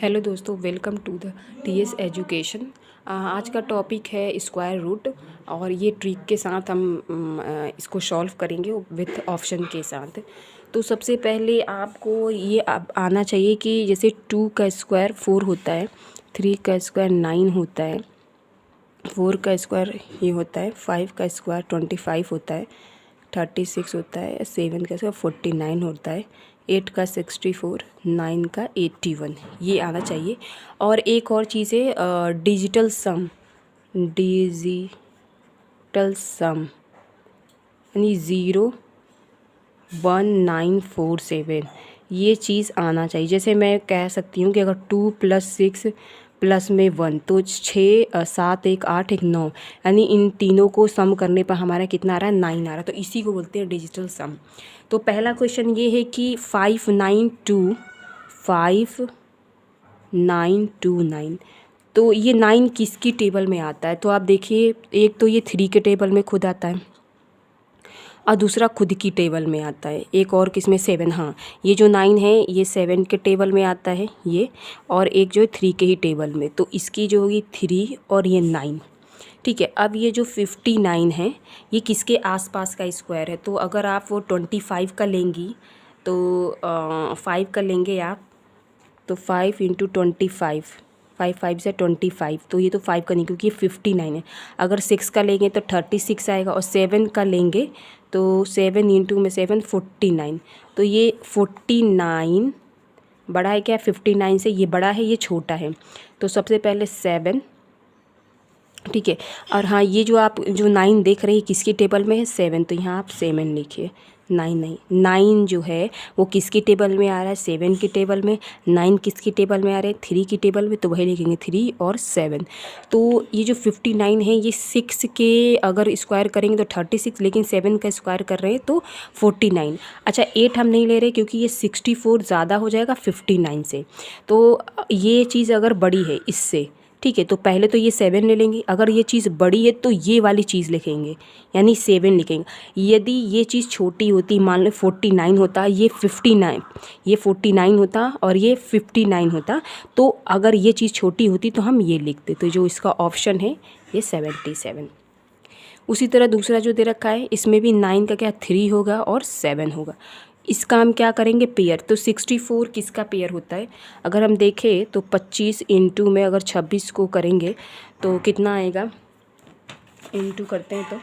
Hello दोस्तों, welcome to the TS education. आज का टॉपिक है स्क्वायर रूट और ये ट्रिक के साथ हम इसको सॉल्व करेंगे विथ ऑप्शन के साथ। तो सबसे पहले आपको ये आना चाहिए कि जैसे 2 का स्क्वायर 4 होता है, 3 का स्क्वायर 9 होता है, 4 का स्क्वायर ये होता है, 5 का स्क्वायर 25 होता है, 36 होता है, 7 का स्क्वायर 49 होता है, 8 का 64, 9 का 81, ये आना चाहिए। और एक और चीज़ है डिजिटल सम यानी 01947, ये चीज़ आना चाहिए। जैसे मैं कह सकती हूँ कि अगर 2 + 6 प्लस में 1 तो 6 7 1 8 1 9, यानी इन तीनों को सम करने पर हमारा कितना आ रहा है, 9 आ रहा है। तो इसी को बोलते हैं डिजिटल सम। तो पहला क्वेश्चन ये है कि 5929, तो ये 9 किसकी टेबल में आता है? तो आप देखिए, एक तो ये 3 के टेबल में खुद आता है और दूसरा खुद की टेबल में आता है। एक और किस में, 7। हाँ, ये जो 9 है ये 7 के टेबल में आता है ये, और एक जो है 3 के ही टेबल में। तो इसकी जो होगी 3 और ये 9, ठीक है। अब ये जो 59 है ये किसके आसपास का स्क्वायर है? तो अगर आप वो 25 का लेंगी तो 5 का लेंगे आप, तो 5 × 25, 5 5 से 25, तो ये तो 5 का नहीं क्योंकि ये 59 है। अगर 6 का लेंगे तो 36 आएगा, और 7 का लेंगे तो 7 × 7 49, तो ये 49 बड़ा है क्या, 59 से ये बड़ा है, ये छोटा है। तो सबसे पहले 7, ठीक है। और हाँ, ये जो आप जो 9 देख रहे हैं किसकी टेबल में है, 7, तो यहाँ आप 7 लिखिए, 9 नहीं, 9 जो है वो किसकी टेबल में आ रहा है, 7 की टेबल में। 9 किसकी टेबल में आ रहे हैं, 3 की टेबल में, तो वही लिखेंगे 3 और 7। तो ये जो 59 है ये 6 के अगर स्क्वायर करेंगे तो 36, लेकिन 7 का स्क्वायर कर रहे हैं तो 49। अच्छा, 8 हम नहीं ले रहे क्योंकि ये 64 ज़्यादा हो जाएगा 59 से, तो ये चीज़ अगर बड़ी है इससे, ठीक है, तो पहले तो ये 7 ले लेंगे। अगर ये चीज़ बड़ी है तो ये वाली चीज़ लिखेंगे, यानी 7 लिखेंगे। यदि ये चीज़ छोटी होती, मान लो 49 होता, ये 49 होता और ये 59 होता, तो अगर ये चीज़ छोटी होती तो हम ये लिखते। तो जो इसका ऑप्शन है ये 77। उसी तरह दूसरा जो दे रखा है इसमें भी 9 का क्या, 3 होगा और 7 होगा। इसका हम क्या करेंगे, पेयर। तो 64 किसका पेयर होता है? अगर हम देखें तो 25 इंटू में अगर 26 को करेंगे तो कितना आएगा, इंटू करते हैं तो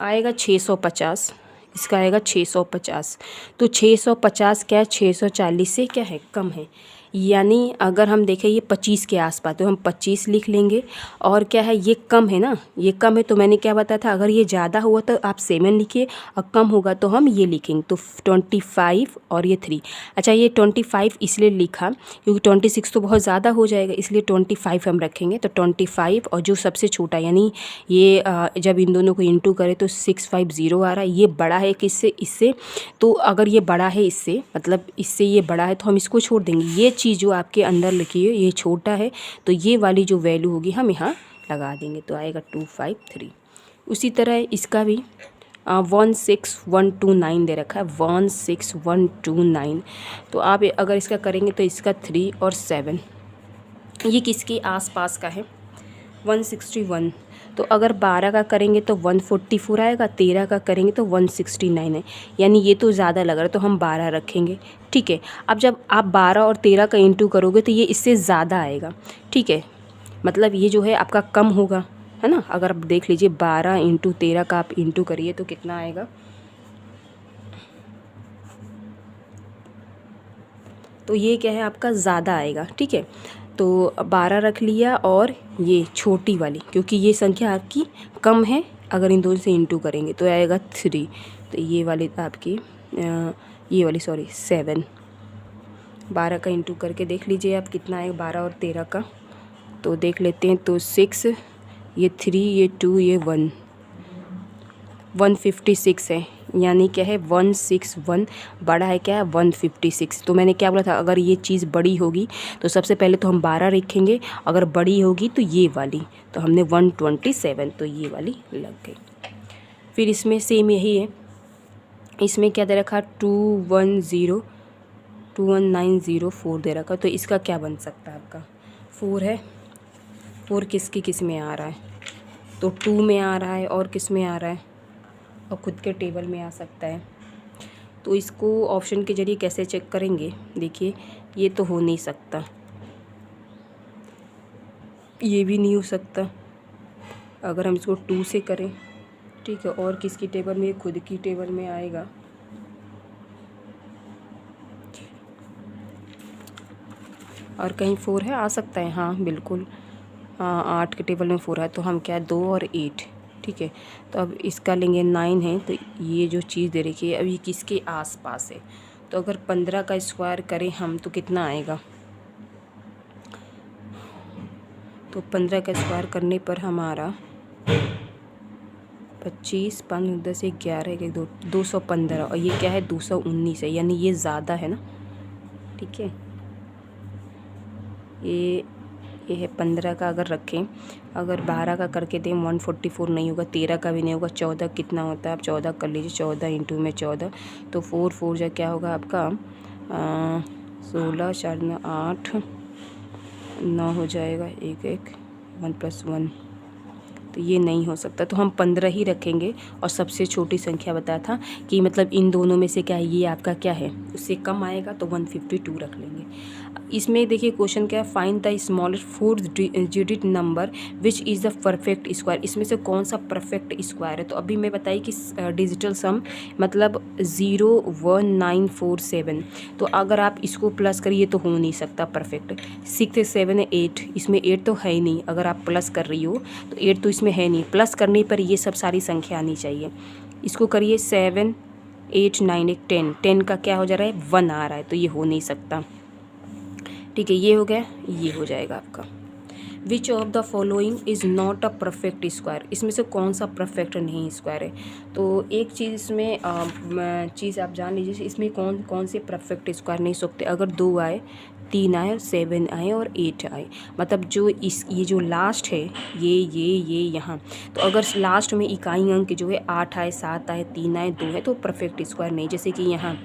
आएगा 650, इसका आएगा 650। तो 650 क्या है, 640 से क्या है, कम है। यानी अगर हम देखें ये 25 के आसपास, तो हम 25 लिख लेंगे। और क्या है, ये कम है ना, ये कम है, तो मैंने क्या बताया था, अगर ये ज़्यादा हुआ तो आप 7 लिखिए, और कम होगा तो हम ये लिखेंगे। तो 25 और ये 3। अच्छा, ये 25 इसलिए लिखा क्योंकि 26 तो बहुत ज़्यादा हो जाएगा, इसलिए 25 हम रखेंगे। तो 25 और जो सबसे छोटा, यानी ये जब इन दोनों को इंटू करें तो 650 आ रहा है। ये बड़ा है किससे, इससे। तो अगर ये बड़ा है इससे, मतलब इससे ये बड़ा है, तो हम इसको छोड़ देंगे। ये चीज़ जो आपके अंदर लिखी है ये छोटा है, तो ये वाली जो वैल्यू होगी हम यहाँ लगा देंगे, तो आएगा 253। उसी तरह इसका भी 16129 दे रखा है, 16129। तो आप अगर इसका करेंगे तो इसका 3 और 7 ये किसके आसपास का है, 161। तो अगर 12 का करेंगे तो 144 आएगा, 13 का करेंगे तो 169 है, यानी ये तो ज़्यादा लग रहा है, तो हम 12 रखेंगे, ठीक है। अब जब आप 12 और 13 का इंटू करोगे तो ये इससे ज़्यादा आएगा, ठीक है। मतलब ये जो है आपका कम होगा, है ना। अगर आप देख लीजिए 12 × 13 का आप इंटू करिए तो कितना आएगा, तो ये क्या है आपका ज़्यादा आएगा, ठीक है। तो 12 रख लिया, और ये छोटी वाली क्योंकि ये संख्या आपकी कम है, अगर इन दोनों से इंटू करेंगे तो आएगा 3। तो ये वाली आपकी ये वाली 7, 12 का इंटू करके देख लीजिए आप कितना आएगा, 12 और 13 का। तो देख लेते हैं, तो 6, ये 3, ये 2, ये 1, 156 है, यानी क्या है 161, बड़ा है क्या है 156। तो मैंने क्या बोला था, अगर ये चीज़ बड़ी होगी तो सबसे पहले तो हम 12 रखेंगे, अगर बड़ी होगी तो ये वाली, तो हमने 127, तो ये वाली लग गई। फिर इसमें सेम यही है, इसमें क्या दे रखा, 210 21904 दे रखा, तो इसका क्या बन सकता है आपका? 4 है, 4 किस में आ रहा है? तो 2 में आ रहा है और किस में आ रहा है? और खुद के टेबल में आ सकता है। तो इसको ऑप्शन के ज़रिए कैसे चेक करेंगे? देखिए, ये तो हो नहीं सकता, ये भी नहीं हो सकता अगर हम इसको 2 से करें, ठीक है। और किसकी टेबल में? खुद की टेबल में आएगा। और कहीं 4 है, आ सकता है, हाँ बिल्कुल, हाँ 8 के टेबल में 4 है, तो हम क्या, 2 और 8, ठीक है। तो अब इसका लेंगे 9 है, तो ये जो चीज़ दे रखी है अब ये किसके आसपास है? तो अगर 15 का स्क्वायर करें हम तो कितना आएगा? तो 15 का स्क्वायर करने पर हमारा 25, 5, 10, 11, 1, 2, 215, और ये क्या है? 219 है, यानी ये ज़्यादा है ना, ठीक है। ये है 15 का अगर रखें, अगर 12 का करके दें 144 नहीं होगा, 13 का भी नहीं होगा, 14 कितना होता है? आप 14 कर लीजिए, 14 इंटू में 14, तो 4 4 जा क्या होगा आपका? 16, 4 9, 8, 9 हो जाएगा, 1 1 1 + 1, तो ये नहीं हो सकता। तो हम 15 ही रखेंगे, और सबसे छोटी संख्या बताया था कि मतलब इन दोनों में से क्या है, ये आपका क्या है, उससे कम आएगा, तो 152 रख लेंगे। इसमें देखिए क्वेश्चन क्या है, find the smallest 4 digit number which is the perfect square. इसमें से कौन सा परफेक्ट स्क्वायर है? तो अभी मैं बताई कि डिजिटल सम मतलब 01947, तो अगर आप इसको प्लस करिए तो हो नहीं सकता परफेक्ट। 6 7 8, इसमें 8 तो है ही नहीं, अगर आप प्लस कर रही हो तो 8 तो इसमें है नहीं, प्लस करने पर ये सब सारी संख्या आनी चाहिए। इसको करिए 7 8 9 1 10, 10 का क्या हो जा रहा है? 1 आ रहा है, तो ये हो नहीं सकता, ठीक है। ये हो गया, ये हो जाएगा आपका। Which of the following is not a perfect square, इसमें से कौन सा परफेक्ट नहीं स्क्वायर है? तो एक चीज़ इसमें चीज़ आप जान लीजिए, इसमें कौन कौन से परफेक्ट स्क्वायर नहीं सकते? अगर 2 आए, 3 आए, और 7 आए, और 8 आए, मतलब जो ये जो लास्ट है, ये यहाँ, तो अगर लास्ट में इकाई अंक जो है 8 आए, 7 आए, 3 आए, 2 है, तो परफेक्ट स्क्वायर नहीं। जैसे कि यहाँ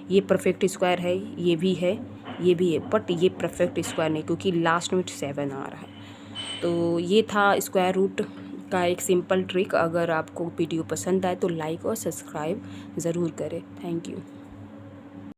ये परफेक्ट स्क्वायर है, ये भी है, ये भी है, बट ये परफेक्ट स्क्वायर नहीं, क्योंकि लास्ट में 7 आ रहा है। तो ये था स्क्वायर रूट का एक सिंपल ट्रिक। अगर आपको वीडियो पसंद आए तो लाइक और सब्सक्राइब ज़रूर करें। Thank you.